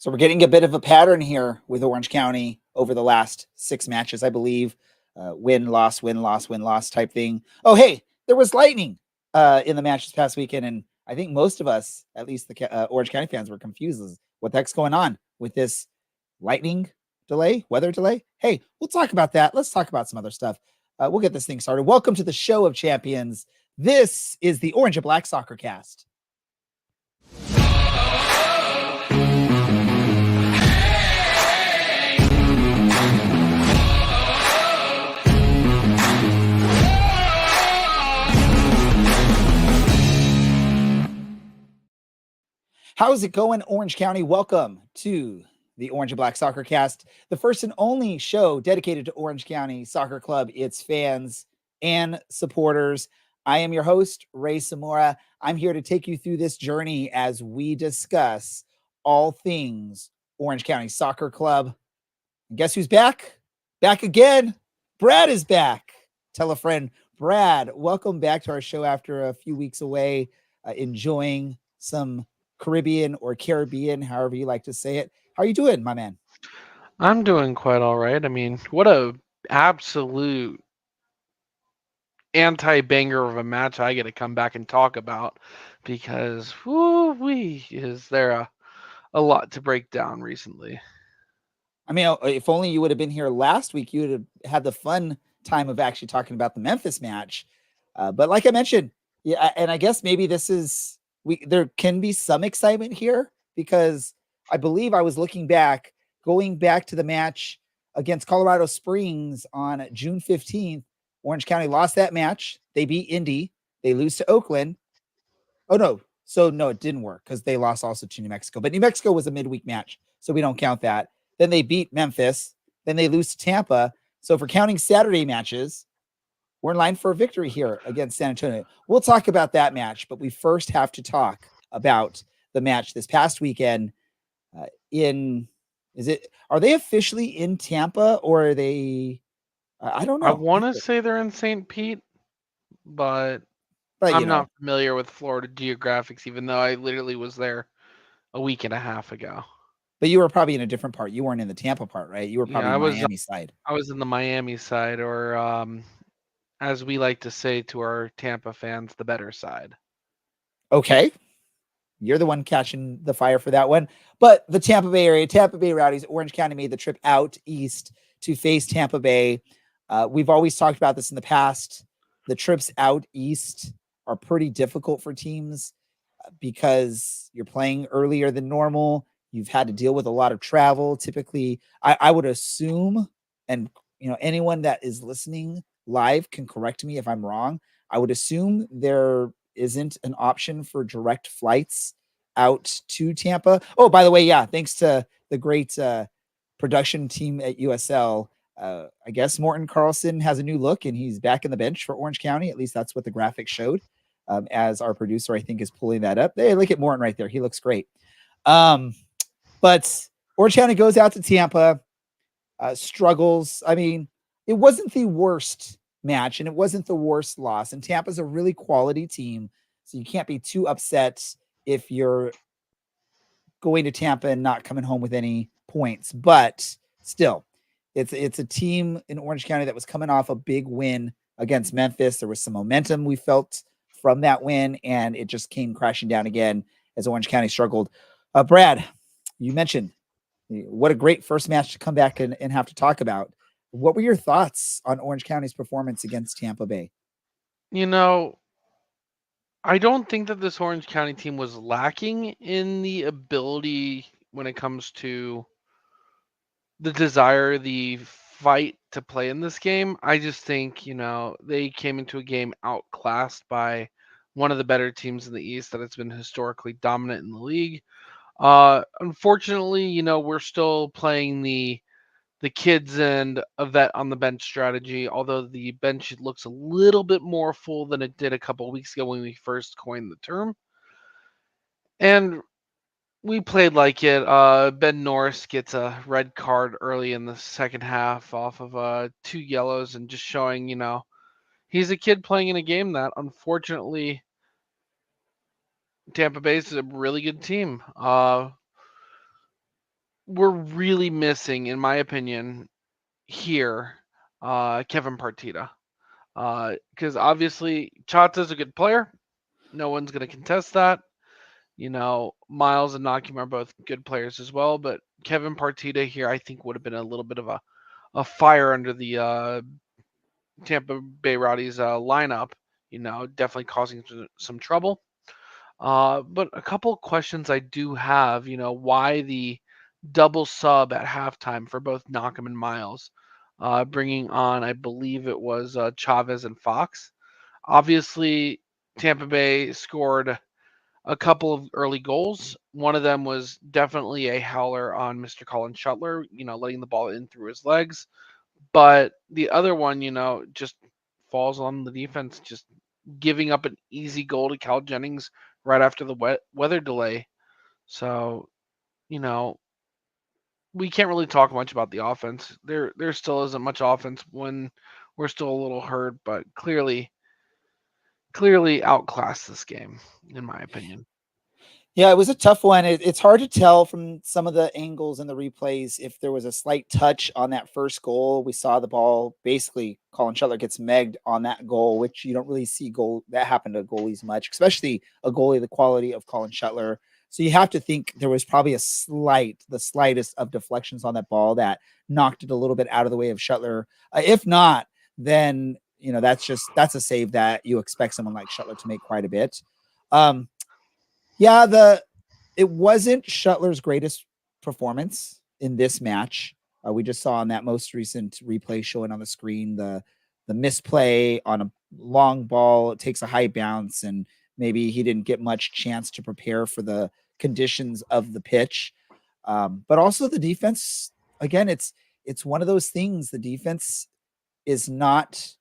So we're getting a bit of a pattern here with Orange County over the last 6 matches, I believe. Win, loss, win, loss, win, loss type thing. Oh, hey, there was lightning in the match this past weekend, and I think most of us, at least the Orange County fans, were confused as what the heck's going on with this lightning delay, weather delay. Hey, we'll talk about that. Let's talk about some other stuff. We'll get this thing started. Welcome to the Show of Champions. This is the Orange and Black Soccer Cast. How's it going, Orange County? Welcome to the Orange and Black Soccer Cast, the first and only show dedicated to Orange County Soccer Club, its fans and supporters. I am your host, Ray Samora. I'm here to take you through this journey as we discuss all things Orange County Soccer Club. And guess who's back? Back again. Brad is back. Tell a friend. Brad, welcome back to our show after a few weeks away, enjoying some Caribbean or Caribbean, however you like to say it. How are you doing, my man? I'm doing quite all right. I mean, what a absolute anti-banger of a match I get to come back and talk about because whoo-wee, is there a lot to break down recently. I mean, if only you would have been here last week, you would have had the fun time of actually talking about the Memphis match. But like I mentioned, yeah, and I guess maybe there can be some excitement here because I believe I was going back to the match against Colorado Springs on June 15th. Orange County lost that match. They beat Indy. They lose to Oakland. Oh, no. So, no, it didn't work because they lost also to New Mexico. But New Mexico was a midweek match, so we don't count that. Then they beat Memphis. Then they lose to Tampa. So, for counting Saturday matches, we're in line for a victory here against San Antonio. We'll talk about that match, but we first have to talk about the match this past weekend. Are they officially in Tampa or are they? I don't I know. want to say they're in St. Pete, but But I'm not familiar with Florida geographics, even though I literally was there a week and a half ago. but you were probably in a different part. You weren't in the Tampa part, right? You were Yeah, probably in Miami side. I was in the Miami side, or as we like to say to our Tampa fans, the better side. Okay. You're the one catching the fire for that one. But the Tampa Bay area, Tampa Bay Rowdies, Orange County made the trip out east to face Tampa Bay. We've always talked about this in the past. The trips out east are pretty difficult for teams because you're playing earlier than normal. You've had to deal with a lot of travel. Typically, I would assume, and anyone that is listening live can correct me if I'm wrong. I would assume there isn't an option for direct flights out to Tampa. Oh, by the way, yeah, thanks to the great production team at USL. I guess Morton Carlson has a new look and he's back in the bench for Orange County. At least that's what the graphic showed. As our producer, I think, is pulling that up. Hey, look at Morton right there. He looks great. But Orange County goes out to Tampa, struggles. I mean, it wasn't the worst match and it wasn't the worst loss. And Tampa's a really quality team. So you can't be too upset if you're going to Tampa and not coming home with any points. But still, it's a team in Orange County that was coming off a big win against Memphis. There was some momentum we felt from that win, and it just came crashing down again as Orange County struggled. Brad, you mentioned what a great first match to come back and have to talk about. What were your thoughts on Orange County's performance against Tampa Bay? You know, I don't think that this Orange County team was lacking in the ability when it comes to the desire, the fight to play in this game. I just think, they came into a game outclassed by one of the better teams in the East that has been historically dominant in the league. Unfortunately, we're still playing the kids and a vet on the bench strategy, although the bench looks a little bit more full than it did a couple weeks ago when we first coined the term. And we played like it. Ben Norris gets a red card early in the second half off of 2 yellows and just showing, he's a kid playing in a game that unfortunately Tampa Bay is a really good team. we're really missing, in my opinion, here, Kevin Partita. Because obviously Chata's a good player. No one's going to contest that. Miles and Nakim are both good players as well, but Kevin Partita here, I think, would have been a little bit of a fire under the Tampa Bay Rowdies lineup. Definitely causing some trouble. But a couple of questions I do have. Why the double sub at halftime for both Nakim and Miles, bringing on, I believe it was Chavez and Fox. Obviously, Tampa Bay scored a couple of early goals. One of them was definitely a howler on Mr. Colin Shuttler, letting the ball in through his legs. But the other one, just falls on the defense, just giving up an easy goal to Cal Jennings right after the weather delay. So, you know, we can't really talk much about the offense. There still isn't much offense when we're still a little hurt, but clearly outclassed this game, in my opinion. Yeah, it was a tough one. It's hard to tell from some of the angles and the replays if there was a slight touch on that first goal. We saw the ball basically Colin Shuttler gets megged on that goal, which you don't really see goal that happen to goalies much, especially a goalie the quality of Colin Shuttler. So you have to think there was probably the slightest of deflections on that ball that knocked it a little bit out of the way of Shuttler. If not, then that's a save that you expect someone like Shuttler to make quite a bit. Yeah, it wasn't Shuttler's greatest performance in this match. We just saw on that most recent replay showing on the screen the misplay on a long ball. It takes a high bounce, and maybe he didn't get much chance to prepare for the conditions of the pitch. But also the defense. Again, it's one of those things. The defense is not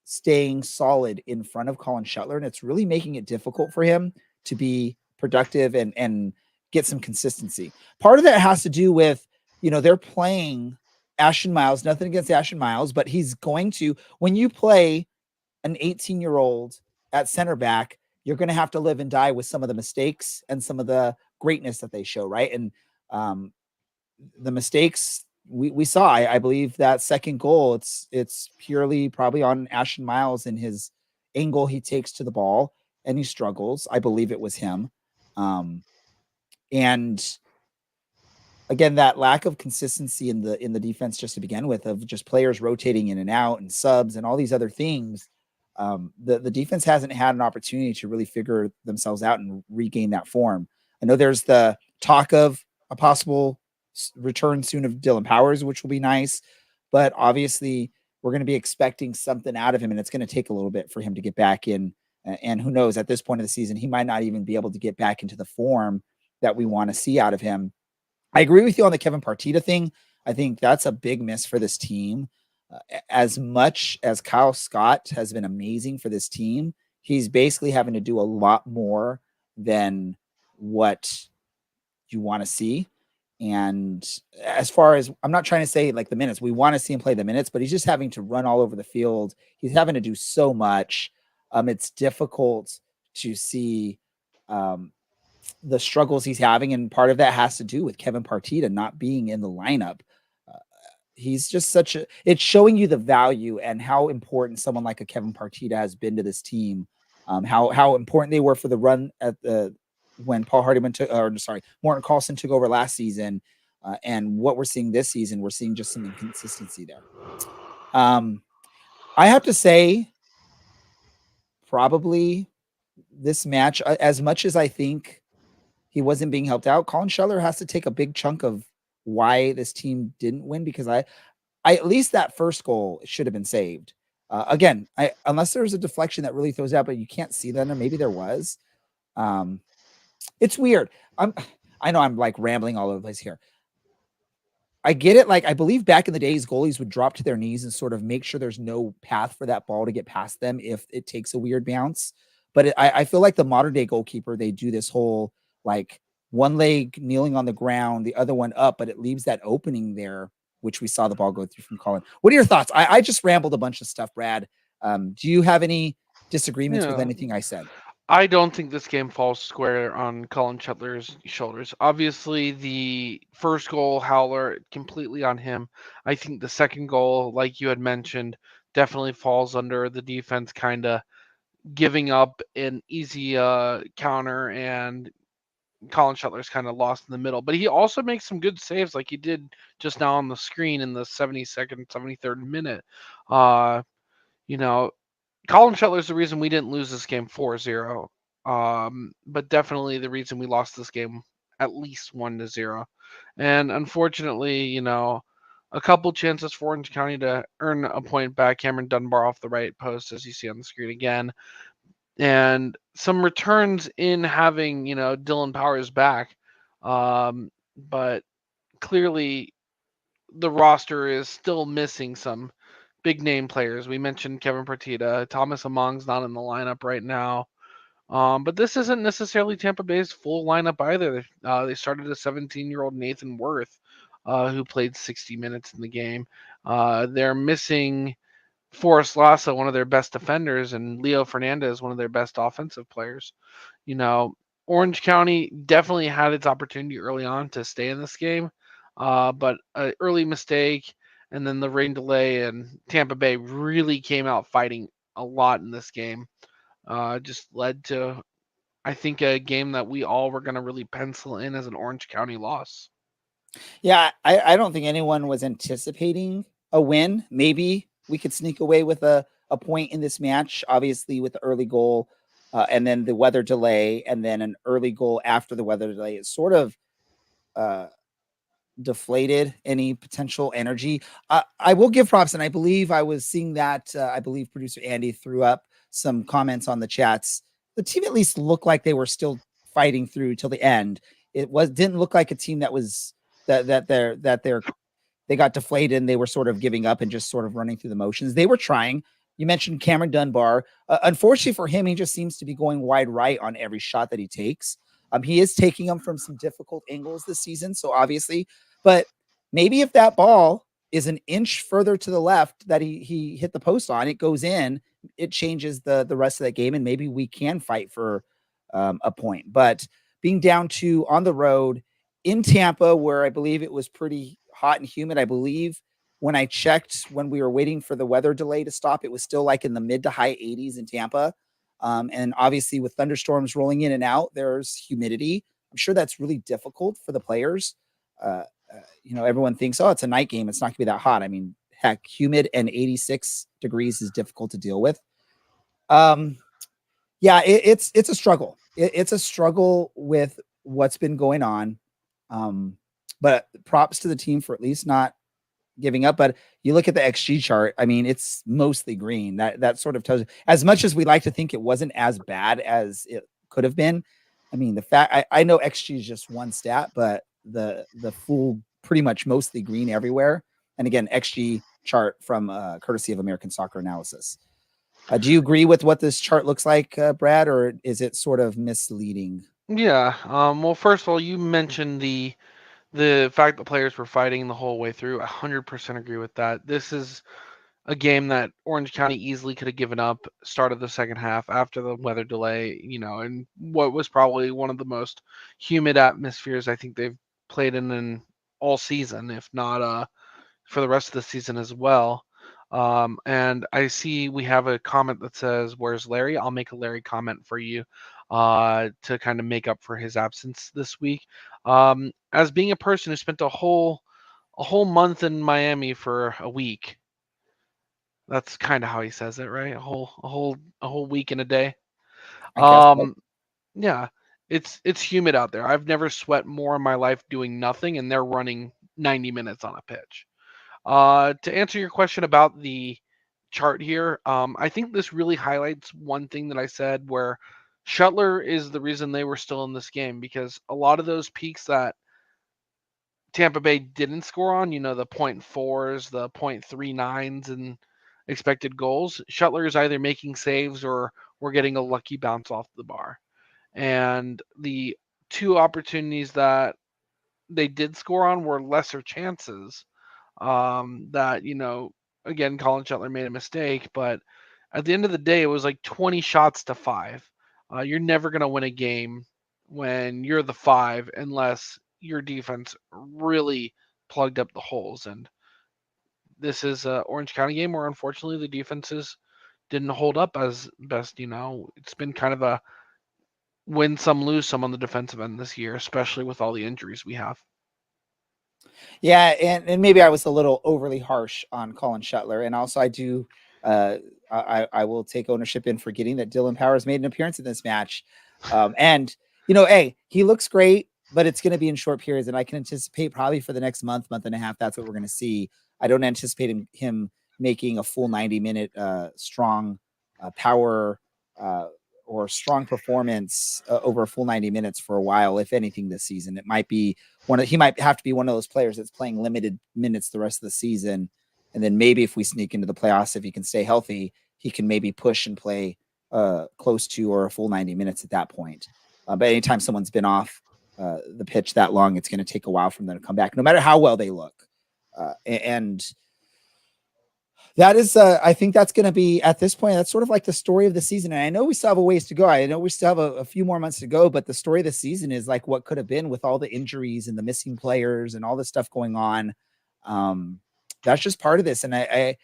staying solid in front of Colin Shuttler, and it's really making it difficult for him to be productive and get some consistency. Part of that has to do with, they're playing Ashton Miles, nothing against Ashton Miles, but he's going to, when you play an 18-year-old at center back, you're going to have to live and die with some of the mistakes and some of the greatness that they show, right? And the mistakes we saw, I believe that second goal, it's purely probably on Ashton Miles and his angle he takes to the ball, and he struggles. I believe it was him. And again, that lack of consistency in the defense just to begin with, of just players rotating in and out and subs and all these other things. The defense hasn't had an opportunity to really figure themselves out and regain that form. I know there's the talk of a possible return soon of Dylan Powers, which will be nice, but obviously we're going to be expecting something out of him, and it's going to take a little bit for him to get back in. And who knows, at this point of the season, he might not even be able to get back into the form that we want to see out of him. I agree with you on the Kevin Partita thing. I think that's a big miss for this team. As much as Kyle Scott has been amazing for this team, he's basically having to do a lot more than what you want to see. And as far as, I'm not trying to say like the minutes, we want to see him play the minutes, but he's just having to run all over the field. He's having to do so much. It's difficult to see the struggles he's having, and part of that has to do with Kevin Partita not being in the lineup. He's just it's showing you the value and how important someone like a Kevin Partita has been to this team. How important they were for the run when Paul Hardyman Morten Karlsson took over last season, and what we're seeing this season, we're seeing just some inconsistency there. I have to say, probably this match, as much as I think he wasn't being helped out, Colin Shuttler has to take a big chunk of why this team didn't win, because I at least that first goal should have been saved. Again, unless there was a deflection that really throws out, but you can't see that, or maybe there was. It's weird. I know I'm like rambling all over the place here. I get it. Like, I believe back in the days, goalies would drop to their knees and sort of make sure there's no path for that ball to get past them if it takes a weird bounce. But I feel like the modern day goalkeeper, they do this whole like one leg kneeling on the ground, the other one up, but it leaves that opening there, which we saw the ball go through from Colin. What are your thoughts? I just rambled a bunch of stuff, Brad. Do you have any disagreements with anything I said? I don't think this game falls square on Colin Chetler's shoulders. Obviously, the first goal, Howler, completely on him. I think the second goal, like you had mentioned, definitely falls under the defense kind of giving up an easy counter, and Colin Shuttler's kind of lost in the middle. But he also makes some good saves, like he did just now on the screen in the 72nd, 73rd minute. Uh, you know, Colin Shuttler's the reason we didn't lose this game 4-0. But definitely the reason we lost this game at least 1-0. And unfortunately, a couple chances for Orange County to earn a point back. Cameron Dunbar off the right post, as you see on the screen again, and some returns in having Dylan Powers back. But clearly the roster is still missing some big name players. We mentioned Kevin Partita. Thomas Among's not in the lineup right now. But this isn't necessarily Tampa Bay's full lineup either. They started a 17-year-old Nathan Worth, who played 60 minutes in the game. They're missing Forrest Lassa, one of their best defenders, and Leo Fernandez, one of their best offensive players. You know, Orange County definitely had its opportunity early on to stay in this game, but an early mistake and then the rain delay, and Tampa Bay really came out fighting a lot in this game. Just led to, I think, a game that we all were going to really pencil in as an Orange County loss. Yeah, I don't think anyone was anticipating a win. Maybe we could sneak away with a point in this match, obviously with the early goal, and then the weather delay, and then an early goal after the weather delay. It sort of uh, deflated any potential energy. I will give props, and I believe I was seeing that. I believe producer Andy threw up some comments on the chats. The team at least looked like they were still fighting through till the end. It didn't look like a team that was they got deflated and they were sort of giving up and just sort of running through the motions. They were trying. You mentioned Cameron Dunbar. Unfortunately for him, he just seems to be going wide right on every shot that he takes. He is taking them from some difficult angles this season, so obviously, but maybe if that ball is an inch further to the left that he hit the post on, it goes in, it changes the rest of that game, and maybe we can fight for a point. But being down to on the road in Tampa, where I believe it was pretty hot and humid, I believe when I checked when we were waiting for the weather delay to stop, it was still like in the mid to high 80s in Tampa. And obviously, with thunderstorms rolling in and out, there's humidity. I'm sure that's really difficult for the players. Everyone thinks, oh, it's a night game. It's not going to be that hot. I mean, heck, humid and 86 degrees is difficult to deal with. It's a struggle. It's a struggle with what's been going on. But props to the team for at least not giving up. But you look at the XG chart, I mean, it's mostly green. That sort of tells you, as much as we like to think it wasn't as bad as it could have been. I mean, the fact I know XG is just one stat, but the full pretty much mostly green everywhere. And again, XG chart from courtesy of American Soccer Analysis. Do you agree with what this chart looks like, Brad, or is it sort of misleading? Yeah. Well, first of all, you mentioned the fact that players were fighting the whole way through. 100% agree with that. This is a game that Orange County easily could have given up start of the second half after the weather delay, and what was probably one of the most humid atmospheres I think they've played in all season, if not for the rest of the season as well. And I see we have a comment that says, "Where's Larry?" I'll make a Larry comment for you to kind of make up for his absence this week. As being a person who spent a whole month in Miami for a week, that's kind of how he says it, right? A whole week and a day. I guess so. Um, yeah, it's humid out there. I've never sweat more in my life doing nothing, and they're running 90 minutes on a pitch. To answer your question about the chart here, I think this really highlights one thing that I said, where Shuttler is the reason they were still in this game, because a lot of those peaks that Tampa Bay didn't score on, the point fours, the point 39s, and expected goals, Shuttler is either making saves or we're getting a lucky bounce off the bar. And the two opportunities that they did score on were lesser chances. That, again, Colin Shuttler made a mistake, but at the end of the day, it was like 20 shots to 5. You're never going to win a game when you're the 5 unless your defense really plugged up the holes. And this is a Orange County game where unfortunately the defenses didn't hold up as best. It's been kind of a win some, lose some on the defensive end this year, especially with all the injuries we have. Yeah, and maybe I was a little overly harsh on Colin Shuttler, and also I do. Uh, I will take ownership in forgetting that Dylan Powers made an appearance in this match, and hey, he looks great, but it's going to be in short periods, and I can anticipate probably for the next month and a half, that's what we're going to see. I don't anticipate him making a full 90-minute strong power or strong performance over a full 90 minutes for a while, if anything, this season. It might be he might have to be one of those players that's playing limited minutes the rest of the season. And then maybe if we sneak into the playoffs, if he can stay healthy, he can maybe push and play close to or a full 90 minutes at that point. But anytime someone's been off the pitch that long, it's going to take a while for them to come back, no matter how well they look. And that is, I think that's going to be at this point, that's sort of like the story of the season. And I know we still have a ways to go. I know we still have a few more months to go, but the story of the season is like what could have been with all the injuries and the missing players and all this stuff going on. That's just part of this. And I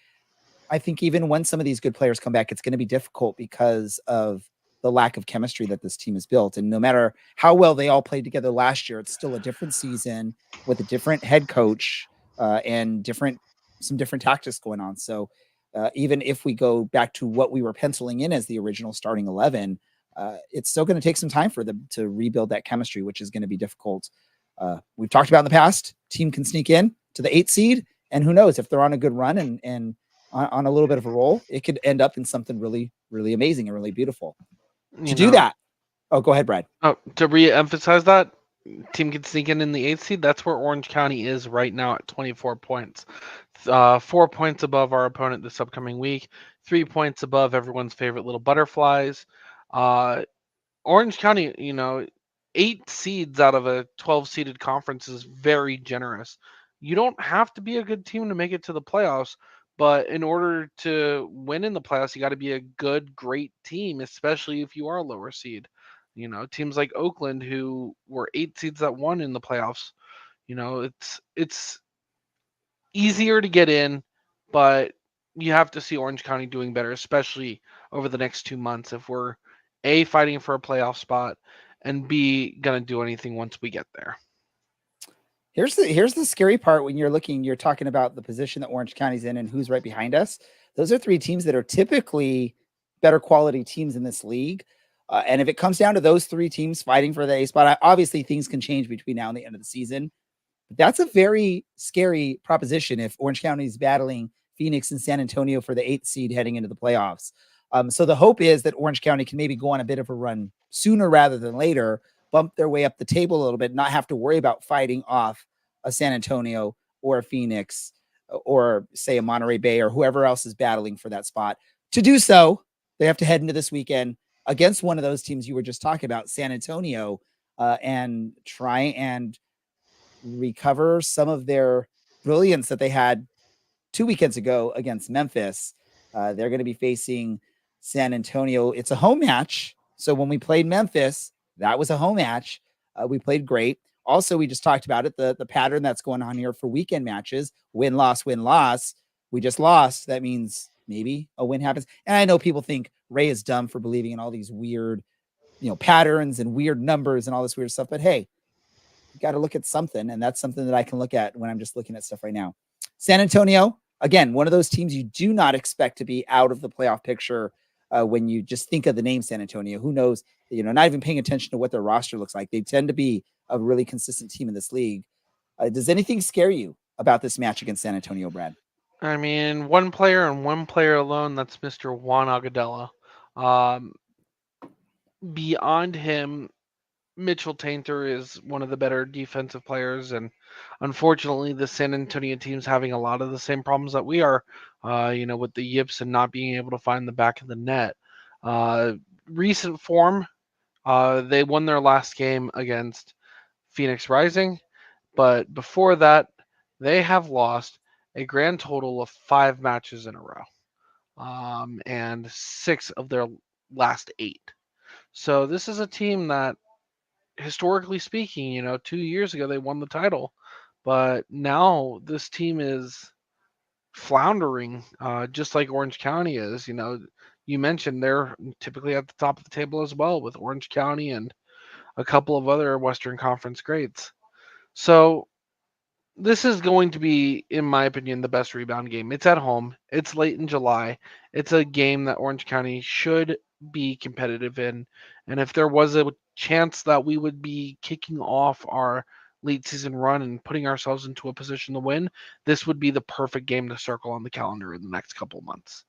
think even when some of these good players come back, it's going to be difficult because of the lack of chemistry that this team has built. And no matter how well they all played together last year, it's still a different season with a different head coach and some different tactics going on. So even if we go back to what we were penciling in as the original starting 11, it's still going to take some time for them to rebuild that chemistry, which is going to be difficult. We've talked about in the past, team can sneak in to the 8 seed, and who knows if they're on a good run and on a little bit of a roll, it could end up in something really, really amazing and really beautiful. To do that, oh, go ahead, Brad. Oh, to re-emphasize that, team can sneak in the 8th seed. That's where Orange County is right now at 24 points. 4 points above our opponent this upcoming week, 3 points above everyone's favorite little butterflies. Orange County, 8 seeds out of a 12-seeded conference is very generous. You don't have to be a good team to make it to the playoffs, but in order to win in the playoffs, you got to be a good, great team, especially if you are a lower seed. Teams like Oakland, who were 8 seeds that won in the playoffs, it's easier to get in, but you have to see Orange County doing better, especially over the next 2 months if we're A, fighting for a playoff spot, and B, gonna do anything once we get there. Here's the scary part when you're talking about the position that Orange County's in and who's right behind us. Those are 3 teams that are typically better quality teams in this league. And if it comes down to those 3 teams fighting for the A spot, obviously things can change between now and the end of the season. But that's a very scary proposition if Orange County is battling Phoenix and San Antonio for the 8th seed heading into the playoffs. So the hope is that Orange County can maybe go on a bit of a run sooner rather than later, bump their way up the table a little bit, not have to worry about fighting off a San Antonio or a Phoenix or say a Monterey Bay or whoever else is battling for that spot. To do so, they have to head into this weekend against one of those teams you were just talking about, San Antonio, and try and recover some of their brilliance that they had 2 weekends ago against Memphis. They're going to be facing San Antonio. It's a home match. So when we played Memphis, that was a home match. We played great. Also, we just talked about it, the pattern that's going on here for weekend matches, win, loss, win, loss. We just lost. That means maybe a win happens. And I know people think Ray is dumb for believing in all these weird, patterns and weird numbers and all this weird stuff. But hey, you got to look at something. And that's something that I can look at when I'm just looking at stuff right now. San Antonio, again, one of those teams you do not expect to be out of the playoff picture when you just think of the name San Antonio. Who knows? Not even paying attention to what their roster looks like. They tend to be a really consistent team in this league. Does anything scare you about this match against San Antonio, Brad? I mean, one player and one player alone, that's Mr. Juan Agudelo. Beyond him, Mitchell Tainter is one of the better defensive players, and unfortunately, the San Antonio team's having a lot of the same problems that we are, with the yips and not being able to find the back of the net. Recent form, they won their last game against Phoenix Rising, but before that, they have lost a grand total of 5 matches in a row, and 6 of their last 8. So this is a team that, historically speaking, 2 years ago they won the title, but now this team is floundering, just like Orange County is. You mentioned they're typically at the top of the table as well with Orange County and a couple of other Western Conference greats. So this is going to be, in my opinion, the best rebound game. It's at home. It's late in July. It's a game that Orange County should be competitive in. And if there was a chance that we would be kicking off our late season run and putting ourselves into a position to win, this would be the perfect game to circle on the calendar in the next couple of months.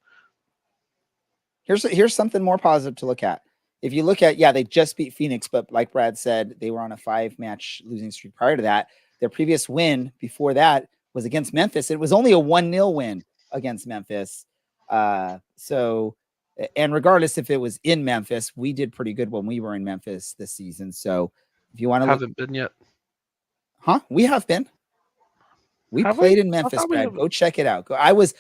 Here's something more positive to look at. If you look at, yeah, they just beat Phoenix, but like Brad said, they were on a 5-match losing streak prior to that. Their previous win before that was against Memphis. It was only a 1-0 win against Memphis. So, and regardless if it was in Memphis, we did pretty good when we were in Memphis this season. So if you want to look, Haven't been yet. we have been. We Have played we? in I Memphis, thought we Brad. have. Go check it out. I was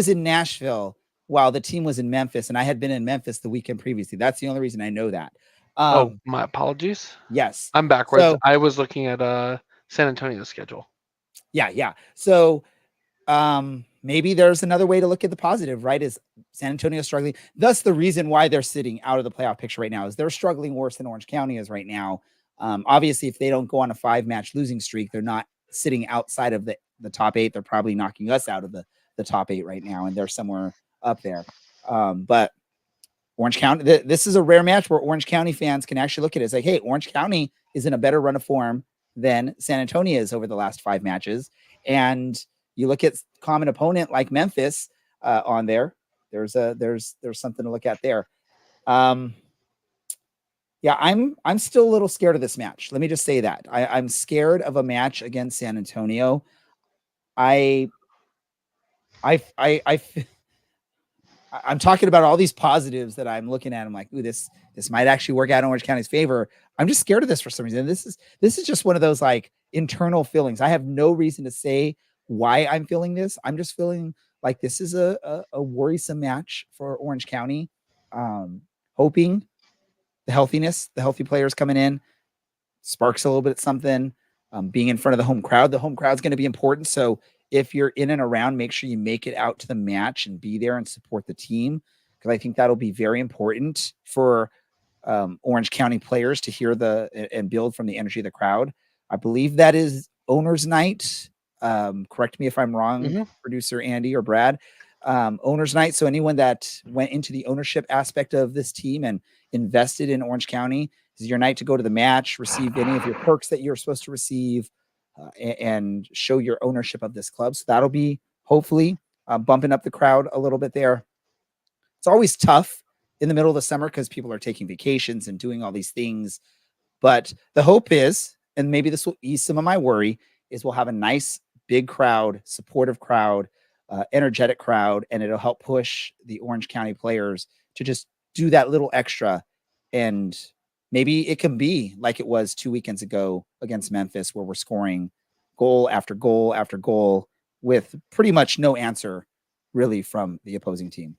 in Nashville while the team was in Memphis, and I had been in Memphis the weekend previously. That's the only reason I know that. Oh, my apologies. Yes. I'm backwards. So I was looking at San Antonio's schedule. yeah. So maybe there's another way to look at the positive, right? Is San Antonio struggling? Thus, the reason why they're sitting out of the playoff picture right now is they're struggling worse than Orange County is right now. Obviously, if they don't go on a 5-match losing streak, they're not sitting outside of the top 8. They're probably knocking us out of the top 8 right now, and they're somewhere up there. But Orange County, this is a rare match where Orange County fans can actually look at it. It's like, hey, Orange County is in a better run of form than San Antonio is over the last 5 matches. And you look at common opponent like Memphis on there. There's something to look at there. Yeah, I'm still a little scared of this match. Let me just say that I'm scared of a match against San Antonio. I'm talking about all these positives that I'm looking at. I'm like, ooh, this might actually work out in Orange County's favor. I'm just scared of this for some reason. This is just one of those like internal feelings. I have no reason to say why I'm feeling this. I'm just feeling like this is a worrisome match for Orange County. Hoping the healthy players coming in sparks a little bit of something. Being in front of the home crowd is going to be important. So if you're in and around, make sure you make it out to the match and be there and support the team, because I think that'll be very important for Orange County players to hear and build from the energy of the crowd. I believe that is owners night. Correct me if I'm wrong, producer Andy or Brad. Owners night. So anyone that went into the ownership aspect of this team and invested in Orange County, this is your night to go to the match, receive any of your perks that you're supposed to receive, and show your ownership of this club. So that'll be hopefully bumping up the crowd a little bit there. It's always tough in the middle of the summer because people are taking vacations and doing all these things. But the hope is, and maybe this will ease some of my worry, is we'll have a nice big crowd, supportive crowd, energetic crowd, and it'll help push the Orange County players to just do that little extra. And maybe it can be like it was 2 weekends ago against Memphis, where we're scoring goal after goal after goal with pretty much no answer really from the opposing team.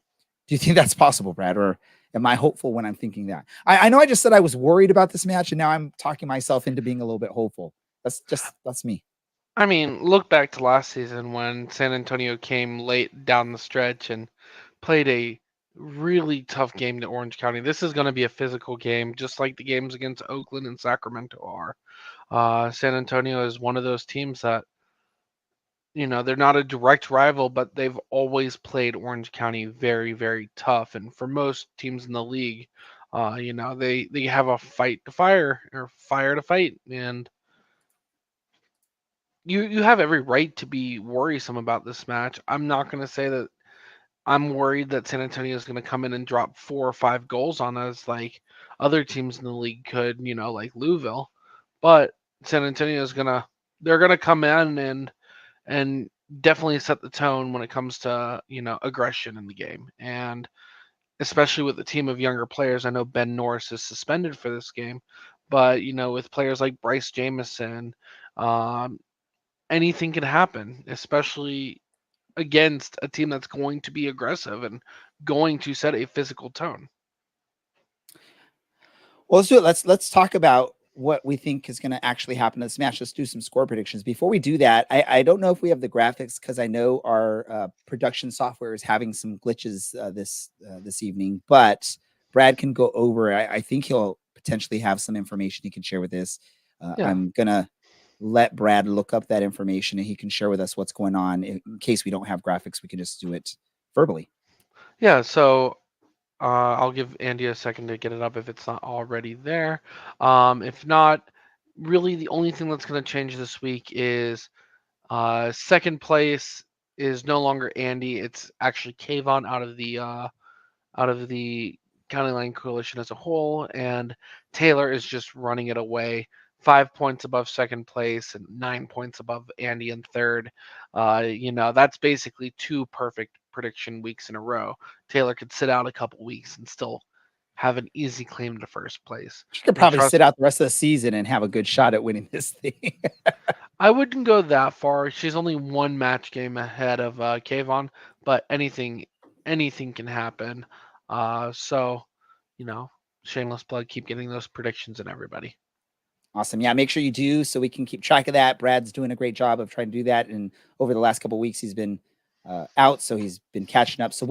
Do you think that's possible, Brad? Or am I hopeful when I'm thinking that? I know I just said I was worried about this match, and now I'm talking myself into being a little bit hopeful. That's me. I mean, look back to last season when San Antonio came late down the stretch and played a really tough game to Orange County. This is going to be a physical game, just like the games against Oakland and Sacramento are. San Antonio is one of those teams that, they're not a direct rival, but they've always played Orange County very, very tough. And for most teams in the league, they have a fight to fire or fire to fight. And you have every right to be worrisome about this match. I'm not going to say that I'm worried that San Antonio is going to come in and drop 4 or 5 goals on us like other teams in the league could, like Louisville. But San Antonio is they're gonna come in and definitely set the tone when it comes to aggression in the game, and especially with the team of younger players. I know Ben Norris is suspended for this game, but with players like Bryce Jamison, um, anything can happen, especially against a team that's going to be aggressive and going to set a physical tone. Well, let's do it. Let's talk about what we think is going to actually happen in this match. Let's do some score predictions. Before we do that, I don't know if we have the graphics because I know our production software is having some glitches this evening. But Brad can go over. I think he'll potentially have some information he can share with this. Yeah. I'm gonna let Brad look up that information and he can share with us what's going on. In case we don't have graphics, we can just do it verbally. Yeah, so I'll give Andy a second to get it up if it's not already there. If not, really the only thing that's going to change this week is second place is no longer Andy. It's actually Kayvon out of the County Line Coalition as a whole, and Taylor is just running it away. 5 points above second place and 9 points above Andy in third. That's basically two perfect prediction weeks in a row. Taylor could sit out a couple weeks and still have an easy claim to first place. She could And probably trust, sit out the rest of the season and have a good shot at winning this thing. I wouldn't go that far. She's only one match game ahead of Kayvon, but anything can happen. So shameless plug. Keep getting those predictions in, everybody. Awesome. Yeah, make sure you do so we can keep track of that. Brad's doing a great job of trying to do that, and over the last couple of weeks, he's been out, so he's been catching up. So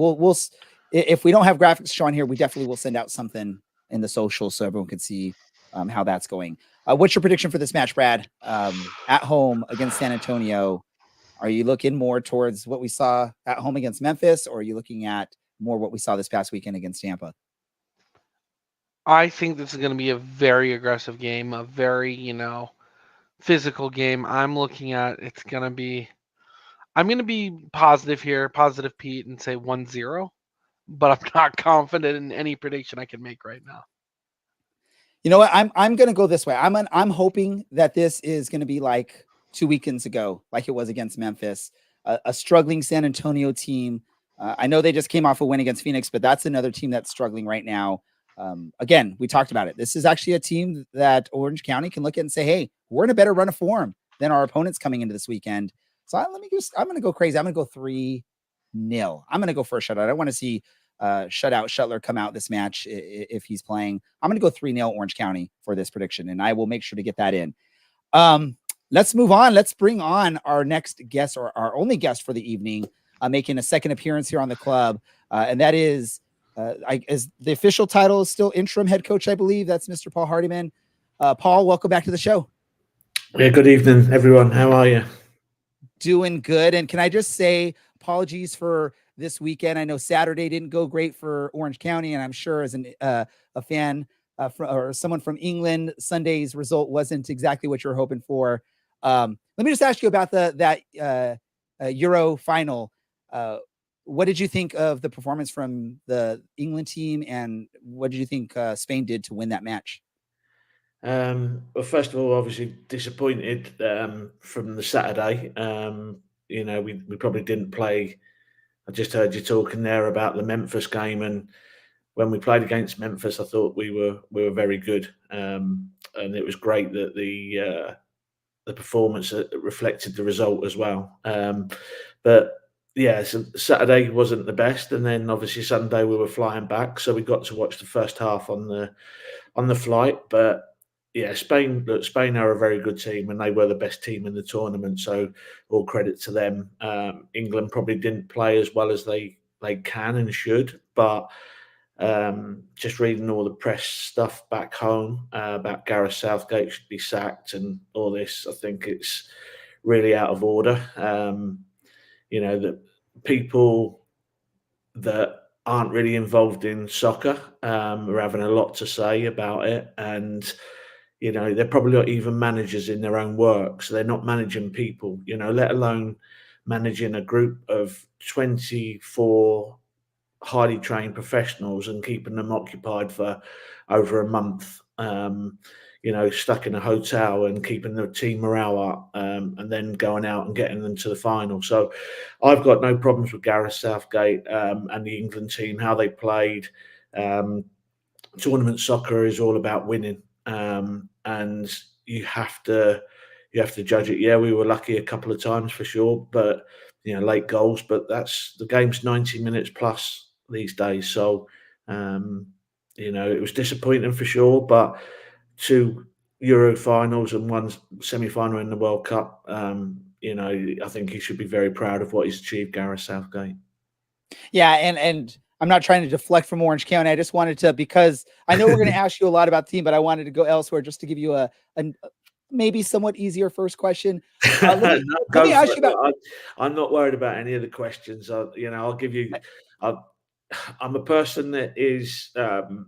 if we don't have graphics shown here, we definitely will send out something in the social so everyone can see how that's going. What's your prediction for this match, Brad? At home against San Antonio, are you looking more towards what we saw at home against Memphis, or are you looking at more what we saw this past weekend against Tampa? I think this is going to be a very aggressive game, a very physical game. I'm going to be positive here, positive Pete, and say 1-0, but I'm not confident in any prediction I can make right now. You know what? I'm going to go this way. I'm hoping that this is going to be like 2 weekends ago, like it was against Memphis, a struggling San Antonio team. I know they just came off a win against Phoenix, but that's another team that's struggling right now. Again, we talked about it. This is actually a team that Orange County can look at and say, "Hey, we're in a better run of form than our opponents coming into this weekend." So I'm going to go crazy. I'm going to go 3-0. I'm going to go for a shutout. I want to see shutout Shuttler come out this match if he's playing. I'm going to go 3-0 Orange County for this prediction, and I will make sure to get that in. Let's move on. Let's bring on our next guest, or our only guest for the evening, making a second appearance here on the club, and that is, as the official title is still interim head coach, I believe. That's Mr. Paul Hardiman. Paul, welcome back to the show. Yeah, good evening, everyone. How are you? Doing good. And can I just say apologies for this weekend? I know Saturday didn't go great for Orange County, and I'm sure as a fan or someone from England, Sunday's result wasn't exactly what you were hoping for. Let me just ask you about that Euro final. What did you think of the performance from the England team, and what did you think Spain did to win that match? Well, first of all, obviously disappointed from the Saturday. We probably didn't play. I just heard you talking there about the Memphis game, and when we played against Memphis, I thought we were very good, and it was great that the performance reflected the result as well. But yeah, so Saturday wasn't the best, and then obviously Sunday we were flying back, so we got to watch the first half on the flight. But yeah, Spain are a very good team, and they were the best team in the tournament. So all credit to them. England probably didn't play as well as they can and should, but just reading all the press stuff back home about Gareth Southgate should be sacked and all this, I think it's really out of order. That people that aren't really involved in soccer are having a lot to say about it, and they're probably not even managers in their own work, so they're not managing people, let alone managing a group of 24 highly trained professionals and keeping them occupied for over a month, stuck in a hotel and keeping the team morale up, and then going out and getting them to the final. So I've got no problems with Gareth Southgate and the England team, how they played. Tournament soccer is all about winning, and you have to judge it. Yeah, we were lucky a couple of times for sure, but late goals. But that's the game's 90 minutes plus these days. So it was disappointing for sure, but 2 Euro finals and 1 semi-final in the World Cup, I think he should be very proud of what he's achieved, Gareth Southgate. Yeah, and I'm not trying to deflect from Orange County. I just wanted to, because I know we're going to ask you a lot about the team, but I wanted to go elsewhere just to give you a maybe somewhat easier first question. Let me ask you about. I'm not worried about any of the questions. I'll give you. I'm a person that is. The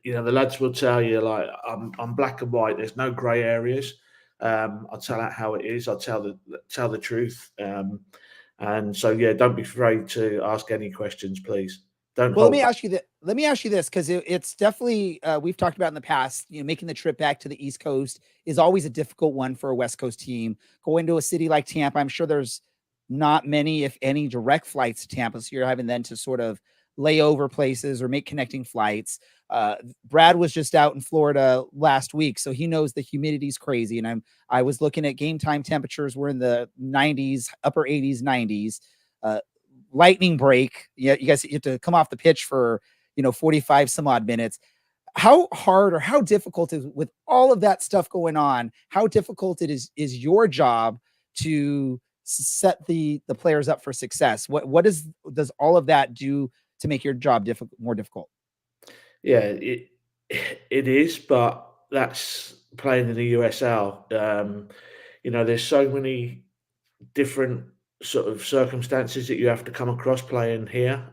lads will tell you, like, I'm black and white. There's no grey areas. I'll tell it how it is. I'll tell the truth. And so, yeah, don't be afraid to ask any questions, please. Don't. Well, let me ask you this, because it's definitely, we've talked about in the past, making the trip back to the East Coast is always a difficult one for a West Coast team. Going to a city like Tampa, I'm sure there's not many, if any, direct flights to Tampa. So you're having then to sort of lay over places or make connecting flights. Brad was just out in Florida last week, so he knows the humidity's crazy. And I was looking at game time temperatures. We're in the 90s, upper 80s, 90s. Lightning break. Yeah, you guys have to come off the pitch for 45 some odd minutes. How hard or how difficult is, with all of that stuff going on, how difficult is your job to set the players up for success? What does all of that do to make your job more difficult? Yeah, it is, but that's playing in the USL. There's so many different sort of circumstances that you have to come across playing here.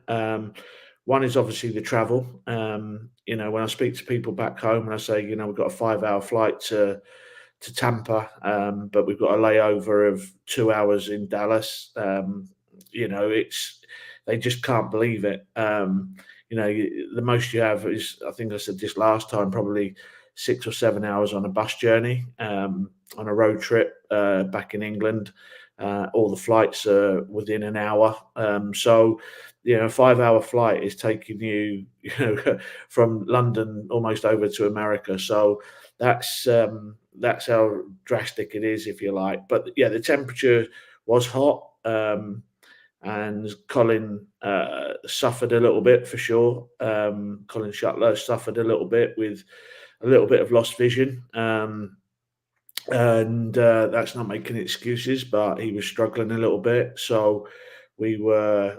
One is obviously the travel. When I speak to people back home and I say, we've got a 5-hour flight to Tampa, but we've got a layover of 2 hours in Dallas. They just can't believe it. The most you have is, I think I said this last time, probably 6 or 7 hours on a bus journey, on a road trip back in England. All the flights are within an hour. So, a 5-hour flight is taking you, from London almost over to America. So that's how drastic it is, if you like. But yeah, the temperature was hot. And Colin suffered a little bit for sure. Colin Shuttler suffered a little bit with a little bit of lost vision. And that's not making excuses, but he was struggling a little bit. So we were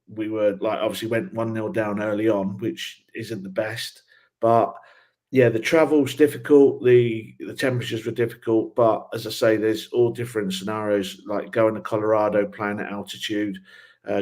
like, obviously went 1-0 down early on, which isn't the best. But yeah, the travel's difficult, the temperatures were difficult, but as I say, there's all different scenarios, like going to Colorado playing at altitude,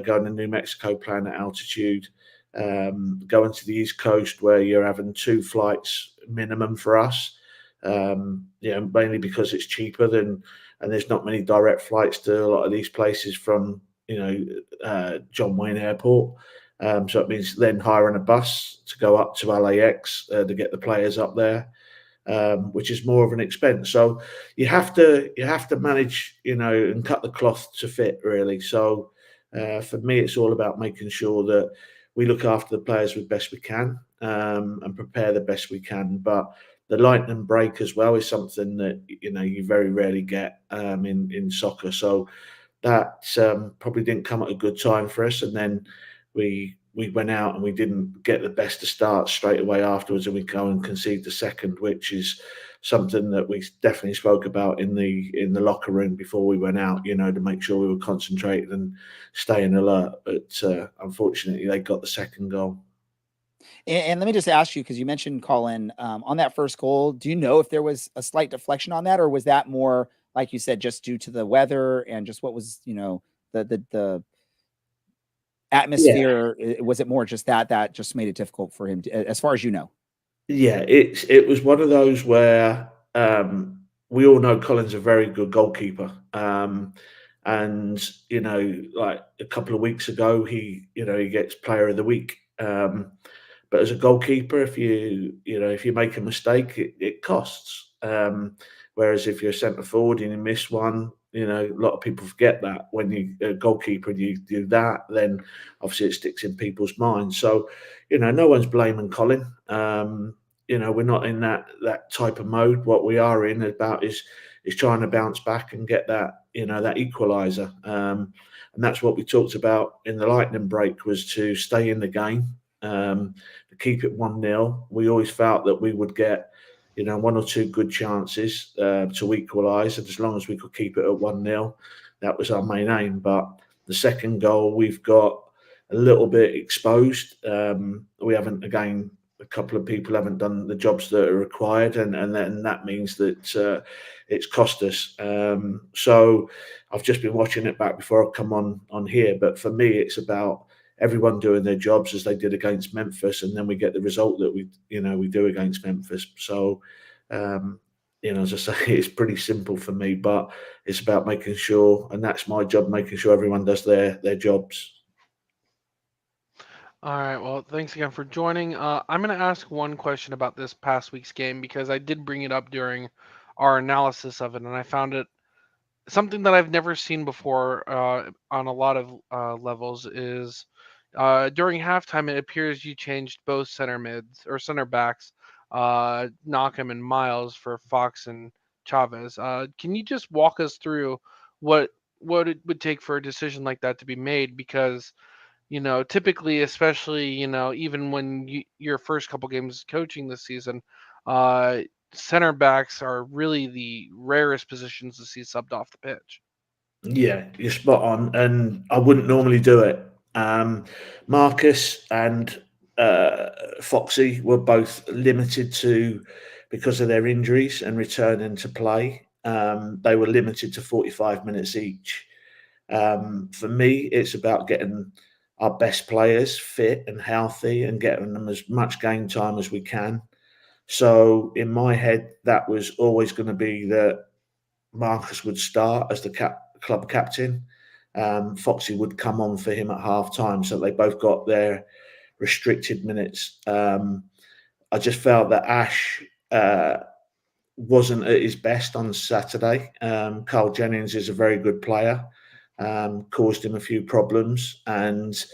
going to New Mexico playing at altitude, going to the East Coast where you're having 2 flights minimum for us. Mainly because it's cheaper and there's not many direct flights to a lot of these places from John Wayne Airport. So it means then hiring a bus to go up to LAX to get the players up there, which is more of an expense. So you have to manage, and cut the cloth to fit, really. So for me, it's all about making sure that we look after the players as best we can, and prepare the best we can. But the lightning break as well is something that you very rarely get in soccer. So that probably didn't come at a good time for us. And then we went out and we didn't get the best of starts straight away afterwards, and we go and concede the second, which is something that we definitely spoke about in the locker room before we went out. To make sure we were concentrated and staying alert. But unfortunately, they got the second goal. And let me just ask you, because you mentioned Colin on that first goal, do you know if there was a slight deflection on that, or was that more, like you said, just due to the weather and just what was, the atmosphere? Yeah. Was it more just that just made it difficult for him to, as far as you know? Yeah, it was one of those where we all know Colin's a very good goalkeeper. And like a couple of weeks ago, he gets Player of the Week. But as a goalkeeper, if you make a mistake, it costs. Whereas if you're a centre forward and you miss one, a lot of people forget that. When you're a goalkeeper and you do that, then obviously it sticks in people's minds. So, no one's blaming Colin. We're not in that type of mode. What we are in about is trying to bounce back and get that, that equaliser. And that's what we talked about in the lightning break, was to stay in the game. To keep it 1-0. We always felt that we would get, one or two good chances to equalise, and as long as we could keep it at 1-0, that was our main aim. But the second goal, we've got a little bit exposed. We haven't, again, a couple of people haven't done the jobs that are required, and then that means that it's cost us. So I've just been watching it back before I come on here, but for me, it's about everyone doing their jobs as they did against Memphis, and then we get the result that we do against Memphis. So, as I say, it's pretty simple for me, but it's about making sure, and that's my job, making sure everyone does their jobs. All right. Well, thanks again for joining. I'm going to ask one question about this past week's game because I did bring it up during our analysis of it, and I found it something that I've never seen before on a lot of levels is during halftime, it appears you changed both center mids or center backs, Knockham and Miles for Fox and Chavez. Can you just walk us through what it would take for a decision like that to be made? Because typically, especially, even when your first couple games coaching this season, uh, center backs are really the rarest positions to see subbed off the pitch. Yeah, you're spot on, and I wouldn't normally do it. Marcus and Foxy were both limited to, because of their injuries and returning to play. They were limited to 45 minutes each. For me, it's about getting our best players fit and healthy and getting them as much game time as we can. So in my head, that was always going to be that Marcus would start as the club captain. Foxy would come on for him at half time. So they both got their restricted minutes. I just felt that Ash wasn't at his best on Saturday. Carl Jennings is a very good player, caused him a few problems, and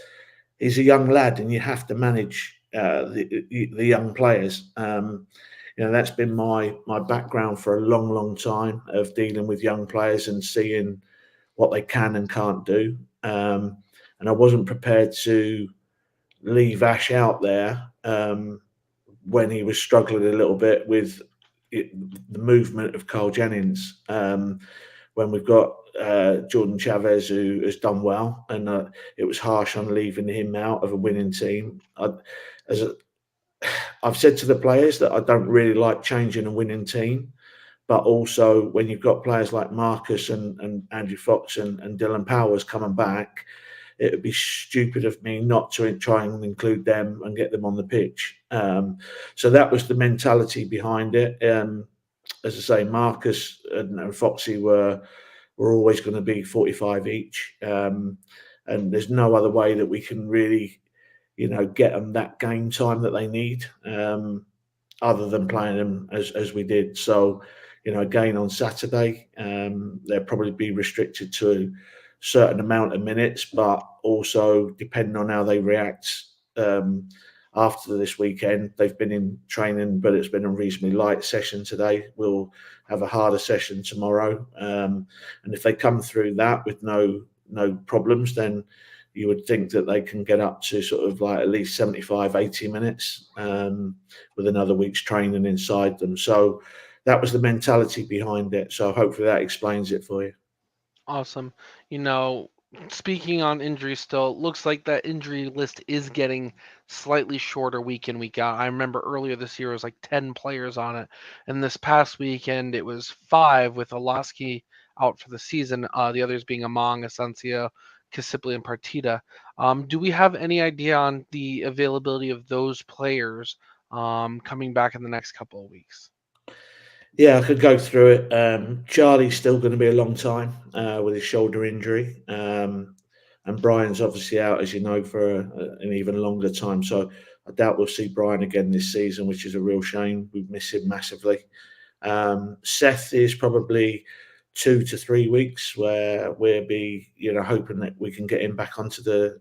he's a young lad, and you have to manage the young players. That's been my background for a long, long time of dealing with young players and seeing what they can and can't do. And I wasn't prepared to leave Ash out there when he was struggling a little bit with the movement of Carl Jennings. When we've got Jordan Chavez, who has done well, and it was harsh on leaving him out of a winning team. I've said to the players that I don't really like changing a winning team, but also when you've got players like Marcus and Andrew Fox and Dylan Powers coming back, it would be stupid of me not to try and include them and get them on the pitch. So that was the mentality behind it. As I say, Marcus and Foxy were always going to be 45 each, and there's no other way that we can really, get them that game time that they need, other than playing them as we did. So, again on Saturday, they'll probably be restricted to a certain amount of minutes, but also depending on how they react after this weekend. They've been in training, but it's been a reasonably light session today. We'll have a harder session tomorrow, and if they come through that with no problems, then you would think that they can get up to sort of like at least 75, 80 minutes with another week's training inside them. So that was the mentality behind it. So hopefully that explains it for you. Awesome. Speaking on injuries still, it looks like that injury list is getting slightly shorter week in, week out. I remember earlier this year it was like 10 players on it. And this past weekend it was 5 with Olaski out for the season, the others being Among, Asensio, Kasipli, and Partita. Do we have any idea on the availability of those players coming back in the next couple of weeks? Yeah, I could go through it. Charlie's still going to be a long time with his shoulder injury. And Brian's obviously out, as you know, for an even longer time. So I doubt we'll see Brian again this season, which is a real shame. We miss him massively. Seth is probably 2 to 3 weeks where we'll be, hoping that we can get him back onto the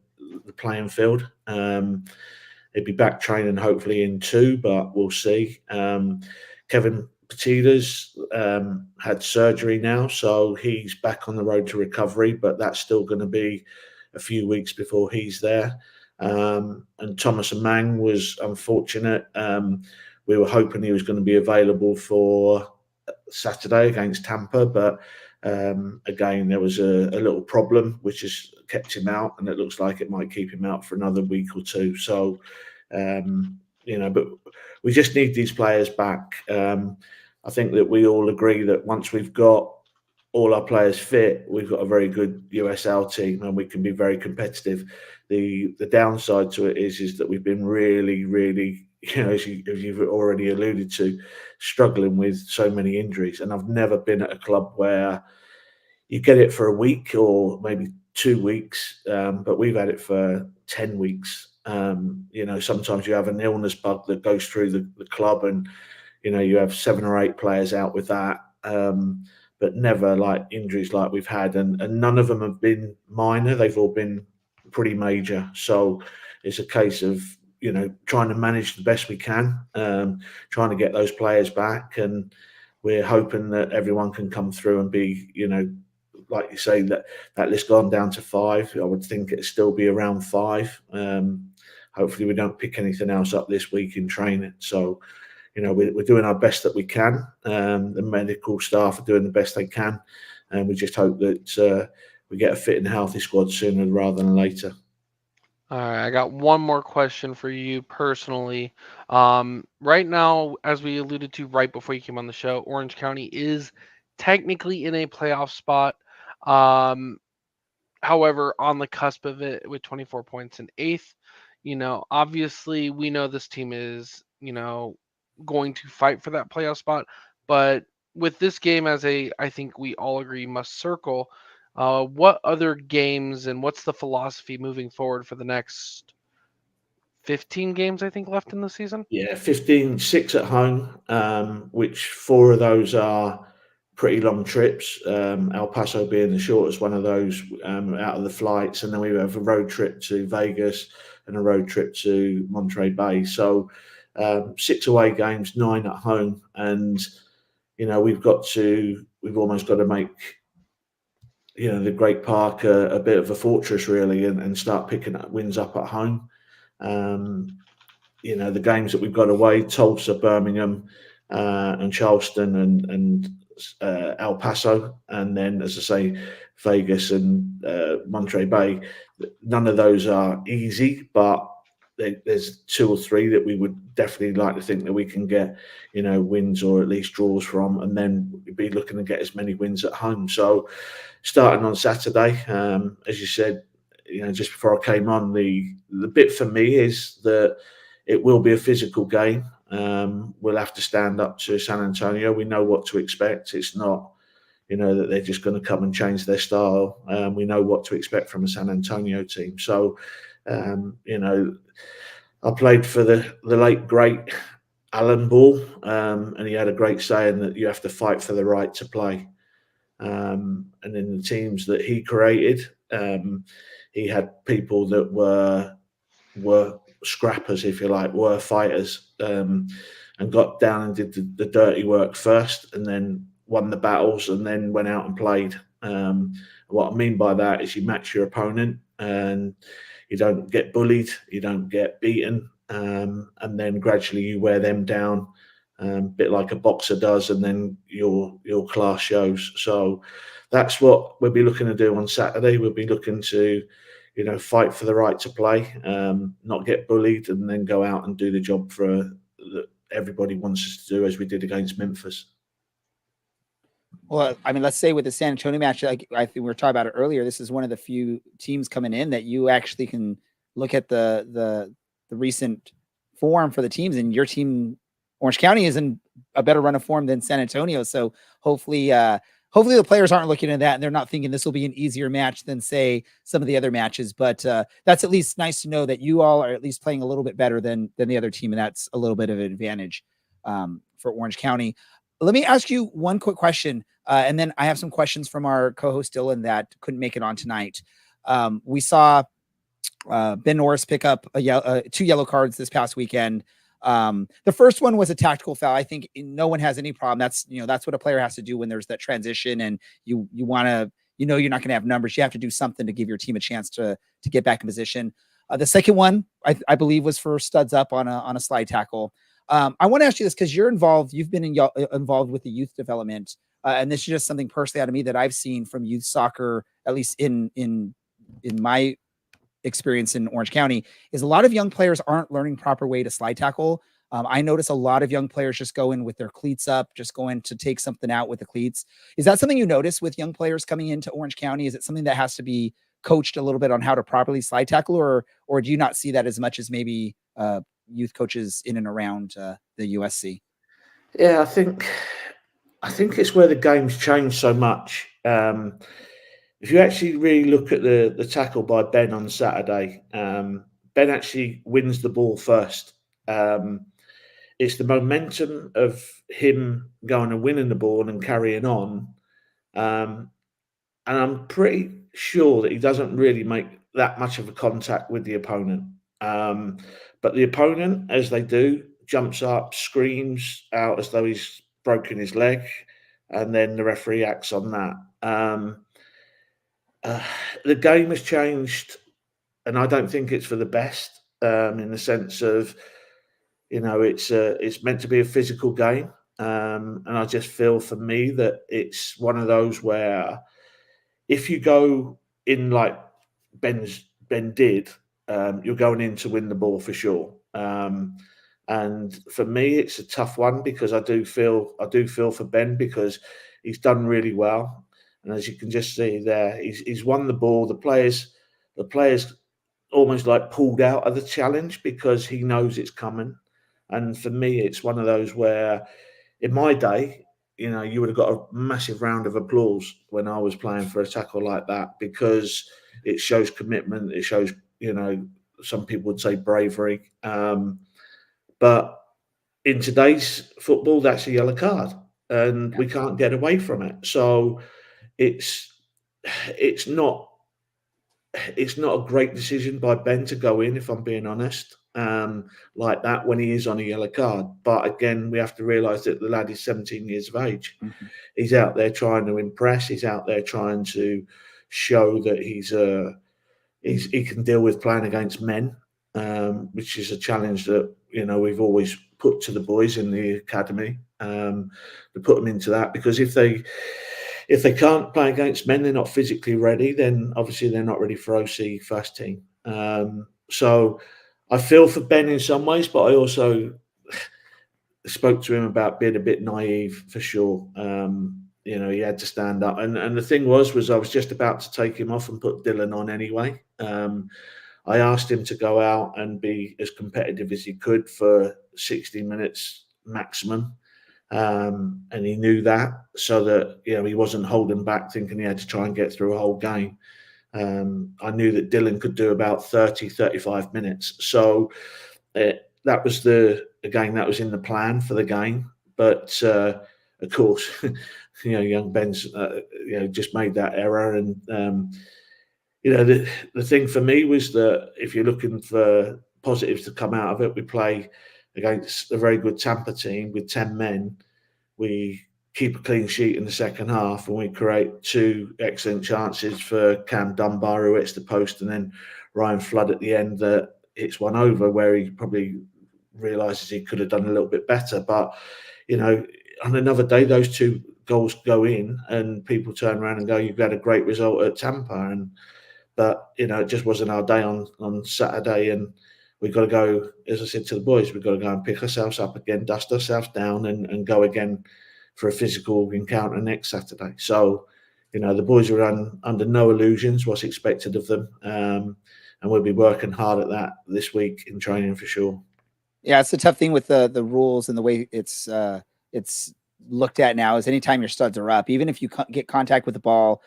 playing field. He'll be back training hopefully in 2, but we'll see. Kevin Petita's had surgery now, so he's back on the road to recovery, but that's still going to be a few weeks before he's there. And Thomas Mang was unfortunate. We were hoping he was going to be available for Saturday against Tampa, but again, there was a little problem which has kept him out, and it looks like it might keep him out for another week or two. So, but we just need these players back. I think that we all agree that once we've got all our players fit, we've got a very good USL team, and we can be very competitive. The downside to it is that we've been really, really, as you've already alluded to, struggling with so many injuries. And I've never been at a club where you get it for a week or maybe 2 weeks, but we've had it for 10 weeks. Sometimes you have an illness bug that goes through the club, and you have 7 or 8 players out with that. But never like injuries like we've had, and none of them have been minor. They've all been pretty major. So it's a case of trying to manage the best we can, trying to get those players back, and we're hoping that everyone can come through and be, like you say, that list gone down to 5. I would think it'd still be around 5. Hopefully we don't pick anything else up this week in training. So we're doing our best that we can. The medical staff are doing the best they can, and we just hope that we get a fit and healthy squad sooner rather than later. All right, I got one more question for you personally. Right now, as we alluded to right before you came on the show, Orange County is technically in a playoff spot. However, on the cusp of it with 24 points in 8th. Obviously we know this team is, going to fight for that playoff spot, but with this game as I think we all agree must circle, what other games and what's the philosophy moving forward for the next 15 games I think left in the season? Yeah, 15, 6 at home, which 4 of those are pretty long trips. El Paso being the shortest one of those out of the flights, and then we have a road trip to Vegas and a road trip to Monterey Bay. So 6 away games, 9 at home, and we've almost got to make the Great Park a bit of a fortress really, and start picking up wins up at home. The games that we've got away, Tulsa, Birmingham, and Charleston, and El Paso, and then, as I say, Vegas and Monterey Bay. None of those are easy, but there's 2 or 3 that we would definitely like to think that we can get, wins or at least draws from, and then we'd be looking to get as many wins at home. So, starting on Saturday, as you said, just before I came on, the bit for me is that it will be a physical game. We'll have to stand up to San Antonio. We know what to expect. It's not, that they're just going to come and change their style. We know what to expect from a San Antonio team. So, I played for the late, great Alan Ball, and he had a great saying that you have to fight for the right to play. And in the teams that he created, he had people that were scrappers, if you like, were fighters, and got down and did the dirty work first, and then won the battles, and then went out and played. What I mean by that is you match your opponent, and you don't get bullied, you don't get beaten, and then gradually you wear them down, a bit like a boxer does, and then your class shows. So that's what we'll be looking to do on Saturday. We'll be looking to fight for the right to play, not get bullied, and then go out and do the job that everybody wants us to do, as we did against Memphis. Well, I mean, let's say with the San Antonio match, like I think we were talking about it earlier, this is one of the few teams coming in that you actually can look at the recent form for the teams, and your team, Orange County, is in a better run of form than San Antonio. So hopefully the players aren't looking at that and they're not thinking this will be an easier match than, say, some of the other matches. But that's at least nice to know that you all are at least playing a little bit better than the other team, and that's a little bit of an advantage for Orange County. Let me ask you one quick question, and then I have some questions from our co-host Dylan that couldn't make it on tonight. We saw Ben Norris pick up 2 yellow cards this past weekend. The first one was a tactical foul. I think no one has any problem. That's what a player has to do when there's that transition, and you want to, you're not going to have numbers. You have to do something to give your team a chance to get back in position. The second one, I believe, was for studs up on a slide tackle. I want to ask you this because you're involved. You've been involved with the youth development, and this is just something personally out of me that I've seen from youth soccer, at least in my experience in Orange County, is a lot of young players aren't learning proper way to slide tackle. I notice a lot of young players just go in with their cleats up, just going to take something out with the cleats. Is that something you notice with young players coming into Orange County? Is it something that has to be coached a little bit on how to properly slide tackle, or do you not see that as much as maybe youth coaches in and around the USC? Yeah, I think it's where the game's changed so much. If you actually really look at the tackle by Ben on Saturday, Ben actually wins the ball first. It's the momentum of him going and winning the ball and carrying on. And I'm pretty sure that he doesn't really make that much of a contact with the opponent. But the opponent, as they do, jumps up, screams out as though he's broken his leg, and then the referee acts on that. The game has changed, and I don't think it's for the best, in the sense of, it's meant to be a physical game. And I just feel, for me, that it's one of those where if you go in like Ben did, you're going in to win the ball for sure. And for me, it's a tough one because I do feel for Ben because he's done really well. And as you can just see there, he's won the ball. The players almost like pulled out of the challenge because he knows it's coming. And for me, it's one of those where, in my day, you would have got a massive round of applause when I was playing for a tackle like that because it shows commitment. It shows, some people would say bravery. But in today's football, that's a yellow card, and we can't get away from it. So it's not a great decision by Ben to go in, if I'm being honest, like that when he is on a yellow card. But again, we have to realise that the lad is 17 years of age. Mm-hmm. He's out there trying to impress. He's out there trying to show that he can deal with playing against men, which is a challenge that we've always put to the boys in the academy, to put them into that, because if they can't play against men, they're not physically ready, then obviously they're not ready for OC first team. So I feel for Ben in some ways, but I also spoke to him about being a bit naive for sure. He had to stand up. And the thing was I was just about to take him off and put Dylan on anyway. I asked him to go out and be as competitive as he could for 60 minutes maximum. And he knew that, so that he wasn't holding back thinking he had to try and get through a whole game. I knew that Dylan could do about 35 minutes, so that was that was in the plan for the game. But of course, young Ben's just made that error, and the thing for me was that if you're looking for positives to come out of it, we play against a very good Tampa team with 10 men. We keep a clean sheet in the second half, and we create 2 excellent chances for Cam Dunbar, who hits the post, and then Ryan Flood at the end that hits one over, where he probably realises he could have done a little bit better. But, on another day, those 2 goals go in, and people turn around and go, "You've had a great result at Tampa." But it just wasn't our day on Saturday, and we've got to go, as I said to the boys, we've got to go and pick ourselves up again, dust ourselves down, and go again for a physical encounter next Saturday. So, the boys are under no illusions what's expected of them, and we'll be working hard at that this week in training for sure. Yeah, it's a tough thing with the rules and the way it's looked at now. Is anytime your studs are up, even if you get contact with the ball,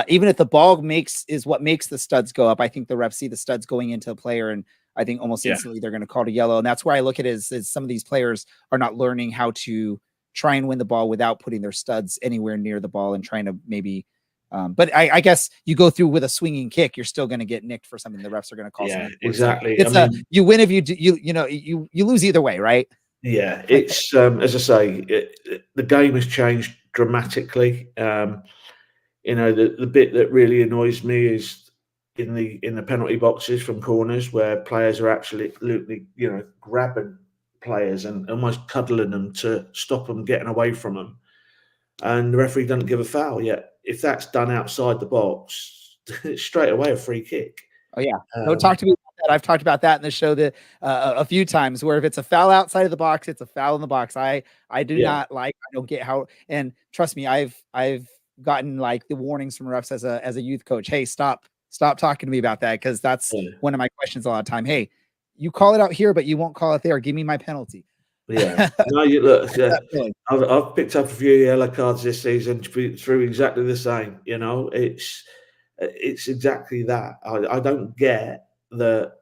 even if the ball is what makes the studs go up, I think the refs see the studs going into a player, and I think almost instantly they're going to call it yellow. And that's where I look at it is some of these players are not learning how to try and win the ball without putting their studs anywhere near the ball and trying to maybe. But I guess you go through with a swinging kick, you're still going to get nicked for something. The refs are going to call. Yeah, exactly. You win if you lose either way, right? Yeah, it's as I say, the game has changed dramatically. The bit that really annoys me is, in the penalty boxes from corners where players are actually, grabbing players and almost cuddling them to stop them getting away from them, and the referee doesn't give a foul. Yet if that's done outside the box, it's straight away a free kick. Oh yeah, don't talk to me about that. I've talked about that in the show a few times. Where if it's a foul outside of the box, it's a foul in the box. I do not like. I don't get how. And trust me, I've gotten like the warnings from refs as a youth coach. Hey, stop talking to me about that, because that's one of my questions a lot of time. Hey, you call it out here, but you won't call it there. Give me my penalty. Yeah, no, you look. I've picked up a few yellow cards this season through exactly the same. It's exactly that. I don't get that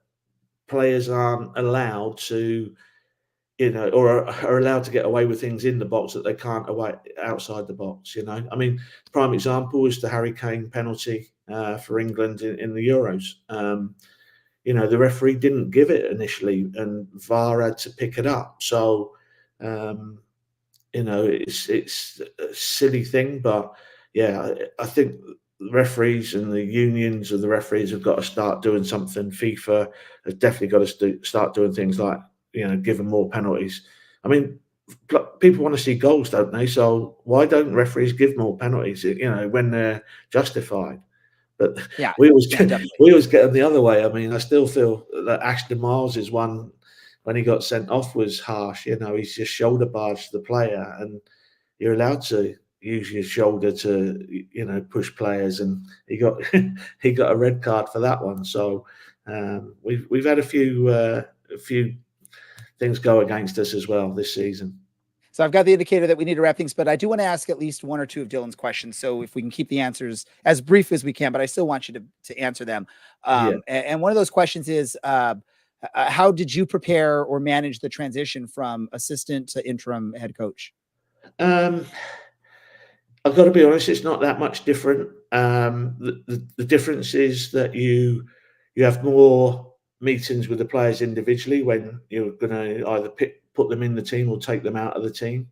players aren't allowed to, or are allowed to get away with things in the box that they can't away outside the box. I mean, prime example is the Harry Kane penalty for England in the Euros. The referee didn't give it initially, and VAR had to pick it up. So, it's a silly thing, but yeah, I think the referees and the unions of the referees have got to start doing something. FIFA has definitely got to start doing things like, give them more penalties. I mean, people want to see goals, don't they? So why don't referees give more penalties, when they're justified? But we always get them the other way. I mean, I still feel that Ashton Miles' one when he got sent off was harsh. He's just shoulder barged the player, and you're allowed to use your shoulder to, push players, and he got he got a red card for that one. So we've had a few things go against us as well this season. So I've got the indicator that we need to wrap things, but I do want to ask at least one or two of Dylan's questions. So if we can keep the answers as brief as we can, but I still want you to answer them. And one of those questions is, how did you prepare or manage the transition from assistant to interim head coach? I've got to be honest, it's not that much different. The difference is that you have more meetings with the players individually when you're going to either put them in the team or take them out of the team.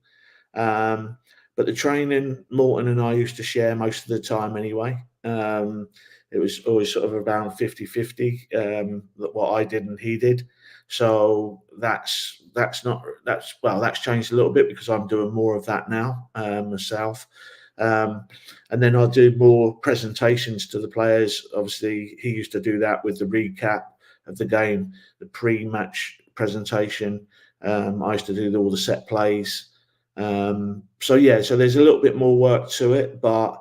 But the training, Morton and I used to share most of the time anyway. It was always sort of around 50-50, what I did and he did. So that's changed a little bit because I'm doing more of that now myself. And then I'll do more presentations to the players. Obviously, he used to do that with the recap of the game, the pre-match presentation. I used to do all the set plays. So there's a little bit more work to it, but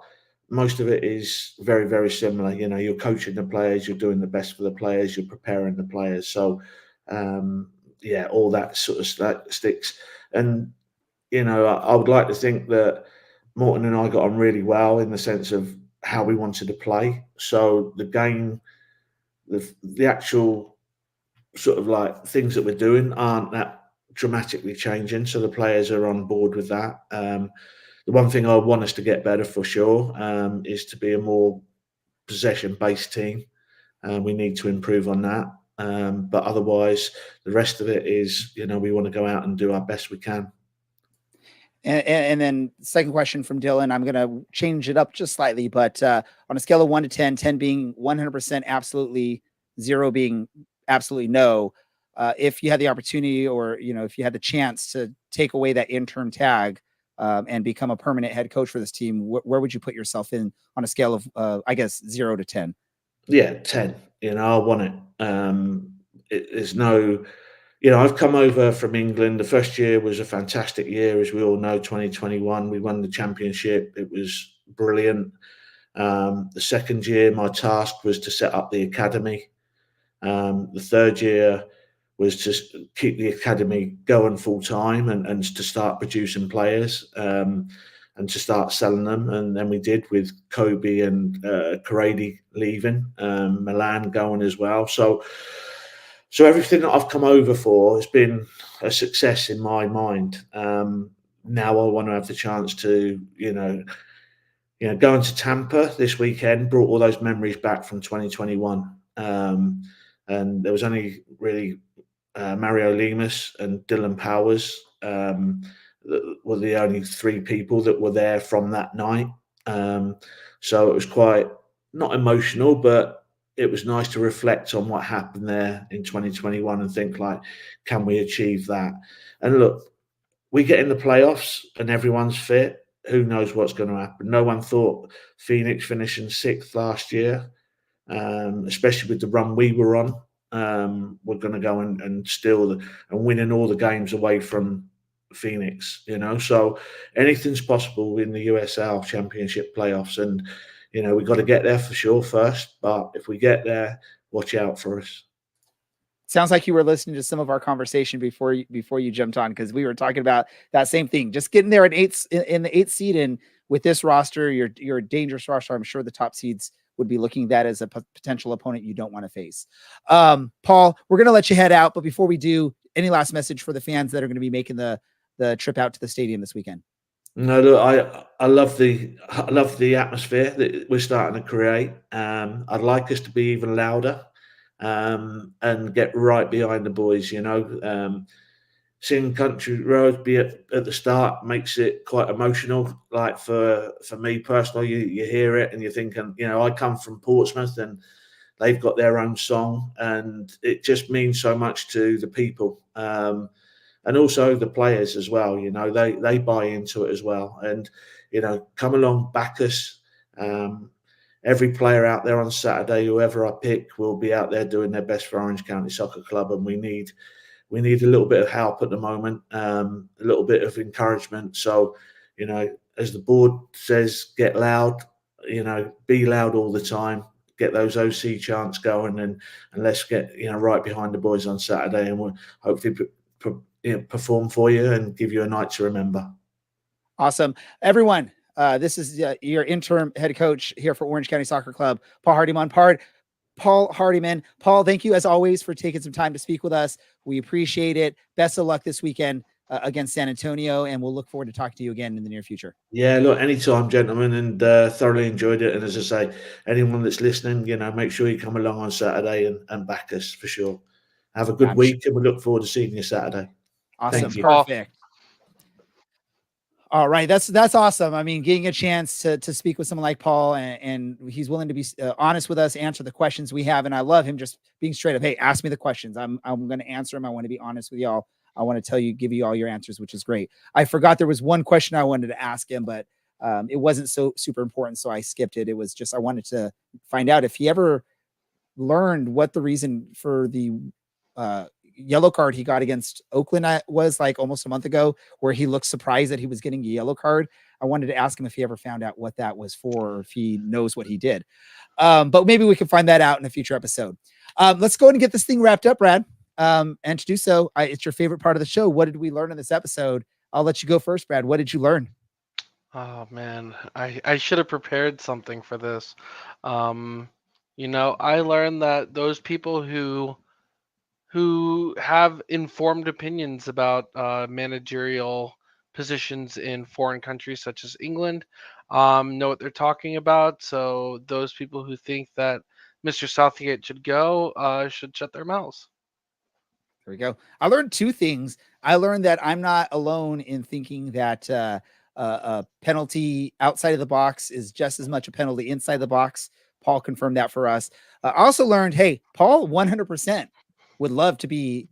most of it is very, very similar. You're coaching the players, you're doing the best for the players, you're preparing the players. So, all that sort of sticks. And, I would like to think that Morton and I got on really well in the sense of how we wanted to play. So the game, the actual sort of like things that we're doing aren't that dramatically changing. So the players are on board with that. The one thing I want us to get better for sure is to be a more possession-based team. We need to improve on that. But otherwise, the rest of it is, we want to go out and do our best we can. And then second question from Dylan, I'm going to change it up just slightly, but on a scale of 1 to 10, 10 being 100% absolutely, 0 being absolutely no, if you had the opportunity or, if you had the chance to take away that interim tag and become a permanent head coach for this team, where would you put yourself in on a scale of, I guess, 0 to 10? Yeah, 10. I want it. There's no... I've come over from England. The first year was a fantastic year, as we all know, 2021. We won the championship. It was brilliant. The second year, my task was to set up the academy. The third year was to keep the academy going full time and to start producing players and to start selling them. And then we did with Kobe and Karady leaving, Milan going as well. So everything that I've come over for has been a success in my mind. Now I want to have the chance to, going to Tampa this weekend brought all those memories back from 2021. And there was only really Mario Lemus and Dylan Powers that were the only 3 people that were there from that night. So it was quite not emotional, but it was nice to reflect on what happened there in 2021 and think like, can we achieve that? And look, we get in the playoffs and everyone's fit. Who knows what's going to happen? No one thought Phoenix finishing 6th last year, especially with the run we were on. We're going to go and steal and winning all the games away from Phoenix, so anything's possible in the USL Championship playoffs, and we've got to get there for sure first, but if we get there, watch out for us. Sounds like you were listening to some of our conversation before you jumped on, because we were talking about that same thing, just getting there in the 8th seed, and with this roster, you're a dangerous roster. I'm sure the top seeds would be looking at that as a potential opponent you don't want to face. Paul, we're going to let you head out, but before we do, any last message for the fans that are going to be making the trip out to the stadium this weekend? No, look, I love the atmosphere that we're starting to create. I'd like us to be even louder, and get right behind the boys. Seeing Country Road be at the start makes it quite emotional. Like for me personally, you hear it and you're thinking, I come from Portsmouth and they've got their own song, and it just means so much to the people. And also the players as well, they buy into it as well. And, come along, back us. Every player out there on Saturday, whoever I pick, will be out there doing their best for Orange County Soccer Club, and we need a little bit of help at the moment, a little bit of encouragement. So, as the board says, get loud, be loud all the time, get those OC chants going, and let's get right behind the boys on Saturday, and we'll hopefully perform for you and give you a night to remember. Awesome. Everyone, this is your interim head coach here for Orange County Soccer Club, Paul Hardyman. Paul Hardyman. Paul, thank you as always for taking some time to speak with us. We appreciate it. Best of luck this weekend against San Antonio, and we'll look forward to talking to you again in the near future. Yeah, look, anytime, gentlemen, and thoroughly enjoyed it. And as I say, anyone that's listening, make sure you come along on Saturday and back us for sure. Have a good week, and we look forward to seeing you Saturday. Awesome. Perfect. All right. That's awesome. I mean, getting a chance to speak with someone like Paul, and he's willing to be honest with us, answer the questions we have. And I love him just being straight up. Hey, ask me the questions. I'm going to answer them. I want to be honest with y'all. I want to give you all your answers, which is great. I forgot there was one question I wanted to ask him, but it wasn't so super important, so I skipped it. It was just, I wanted to find out if he ever learned what the reason for the yellow card he got against Oakland was, like almost a month ago, where he looked surprised that he was getting a yellow card. I wanted to ask him if he ever found out what that was for, or if he knows what he did. But maybe we can find that out in a future episode. Let's go ahead and get this thing wrapped up, Brad. And to do so, it's your favorite part of the show. What did we learn in this episode? I'll let you go first, Brad. What did you learn? Oh man, I should have prepared something for this. I learned that those people who have informed opinions about managerial positions in foreign countries such as England know what they're talking about. So those people who think that Mr. Southgate should go should shut their mouths. There we go. I learned two things. I learned that I'm not alone in thinking that a penalty outside of the box is just as much a penalty inside the box. Paul confirmed that for us. I also learned, hey, Paul 100% would love to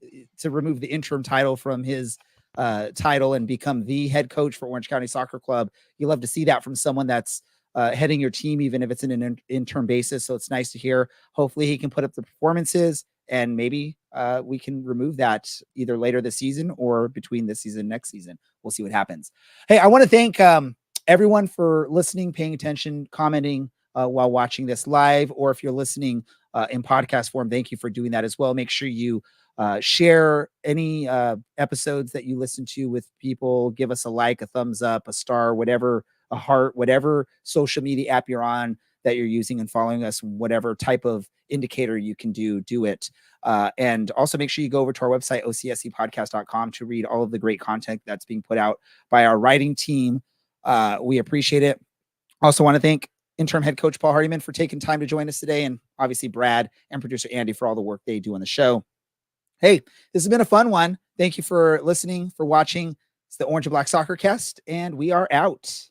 remove the interim title from his title and become the head coach for Orange County Soccer Club. You love to see that from someone that's heading your team, even if it's in an interim basis. So it's nice to hear. Hopefully he can put up the performances, and maybe we can remove that either later this season or between this season and next season. We'll see what happens. Hey, I want to thank everyone for listening, paying attention, commenting while watching this live, or if you're listening in podcast form, thank you for doing that as well. Make sure you share any episodes that you listen to with people. Give us a like, a thumbs up, a star, whatever, a heart, whatever social media app you're on that you're using and following us, whatever type of indicator you can do it. And also make sure you go over to our website, ocscpodcast.com, to read all of the great content that's being put out by our writing team. We appreciate it. Also want to thank interim head coach Paul Hardyman for taking time to join us today, and obviously Brad and producer Andy for all the work they do on the show. Hey, this has been a fun one. Thank you for listening, for watching. It's the Orange and Black Soccer Cast, and we are out.